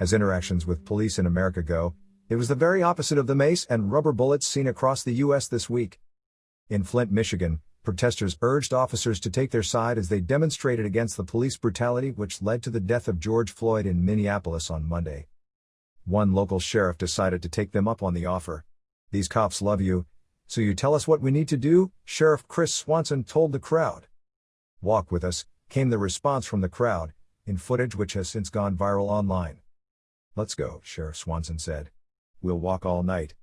As interactions with police in America go, it was the very opposite of the mace and rubber bullets seen across the U.S. this week. In Flint, Michigan, protesters urged officers to take their side as they demonstrated against the police brutality which led to the death of George Floyd in Minneapolis on Monday. One local sheriff decided to take them up on the offer. "These cops love you, so you tell us what we need to do," Sheriff Chris Swanson told the crowd. "Walk with us," came the response from the crowd, in footage which has since gone viral online. "Let's go," Sheriff Swanson said. "We'll walk all night."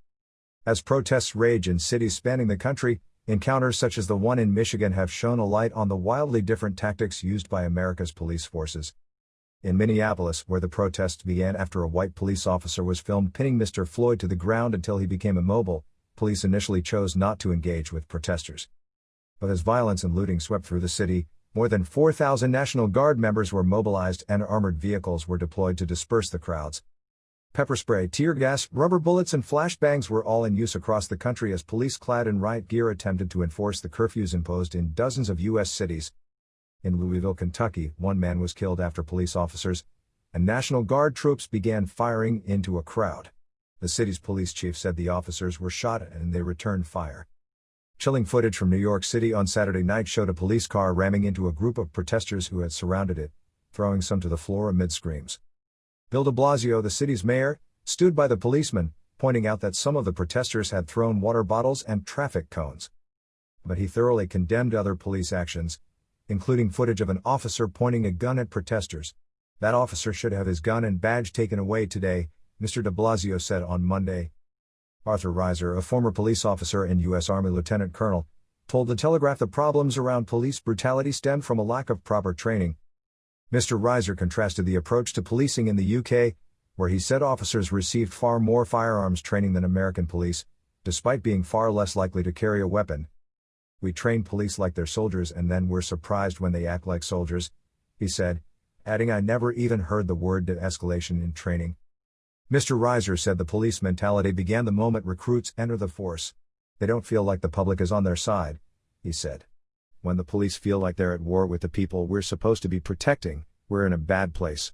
As protests rage in cities spanning the country, encounters such as the one in Michigan have shone a light on the wildly different tactics used by America's police forces. In Minneapolis, where the protests began after a white police officer was filmed pinning Mr. Floyd to the ground until he became immobile, police initially chose not to engage with protesters. But as violence and looting swept through the city, more than 4,000 National Guard members were mobilized and armored vehicles were deployed to disperse the crowds. Pepper spray, tear gas, rubber bullets and flashbangs were all in use across the country as police clad in riot gear attempted to enforce the curfews imposed in dozens of U.S. cities. In Louisville, Kentucky, one man was killed after police officers and National Guard troops began firing into a crowd. The city's police chief said the officers were shot and they returned fire. Chilling footage from New York City on Saturday night showed a police car ramming into a group of protesters who had surrounded it, throwing some to the floor amid screams. Bill de Blasio, the city's mayor, stood by the policemen, pointing out that some of the protesters had thrown water bottles and traffic cones. But he thoroughly condemned other police actions, including footage of an officer pointing a gun at protesters. "That officer should have his gun and badge taken away today," Mr. de Blasio said on Monday. Arthur Reiser, a former police officer and U.S. Army lieutenant colonel, told The Telegraph the problems around police brutality stemmed from a lack of proper training. Mr. Reiser contrasted the approach to policing in the UK, where he said officers received far more firearms training than American police, despite being far less likely to carry a weapon. "We train police like they're soldiers and then we're surprised when they act like soldiers," he said, adding, "I never even heard the word de-escalation in training." Mr. Reiser said the police mentality began the moment recruits enter the force. "They don't feel like the public is on their side," he said. "When the police feel like they're at war with the people we're supposed to be protecting, we're in a bad place."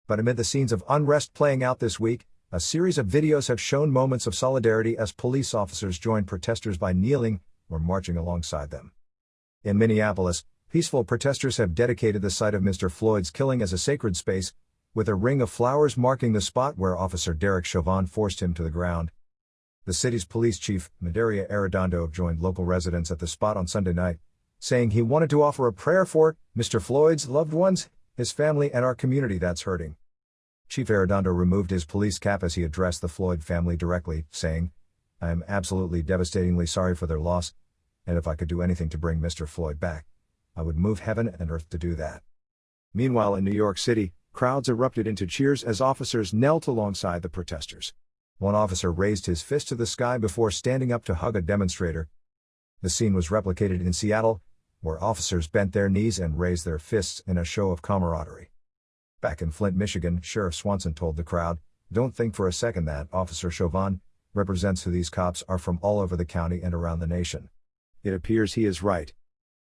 But amid the scenes of unrest playing out this week, a series of videos have shown moments of solidarity as police officers joined protesters by kneeling or marching alongside them. In Minneapolis, peaceful protesters have dedicated the site of Mr. Floyd's killing as a sacred space, with a ring of flowers marking the spot where Officer Derek Chauvin forced him to the ground. The city's police chief, Medaria Arredondo, joined local residents at the spot on Sunday night, saying he wanted to offer a prayer for Mr. Floyd's loved ones, his family and our community that's hurting. Chief Arredondo removed his police cap as he addressed the Floyd family directly, saying, "I am absolutely devastatingly sorry for their loss, and if I could do anything to bring Mr. Floyd back, I would move heaven and earth to do that." Meanwhile in New York City, crowds erupted into cheers as officers knelt alongside the protesters. One officer raised his fist to the sky before standing up to hug a demonstrator. The scene was replicated in Seattle, where officers bent their knees and raised their fists in a show of camaraderie. Back in Flint, Michigan, Sheriff Swanson told the crowd, "Don't think for a second that Officer Chauvin represents who these cops are from all over the county and around the nation. It appears he is right.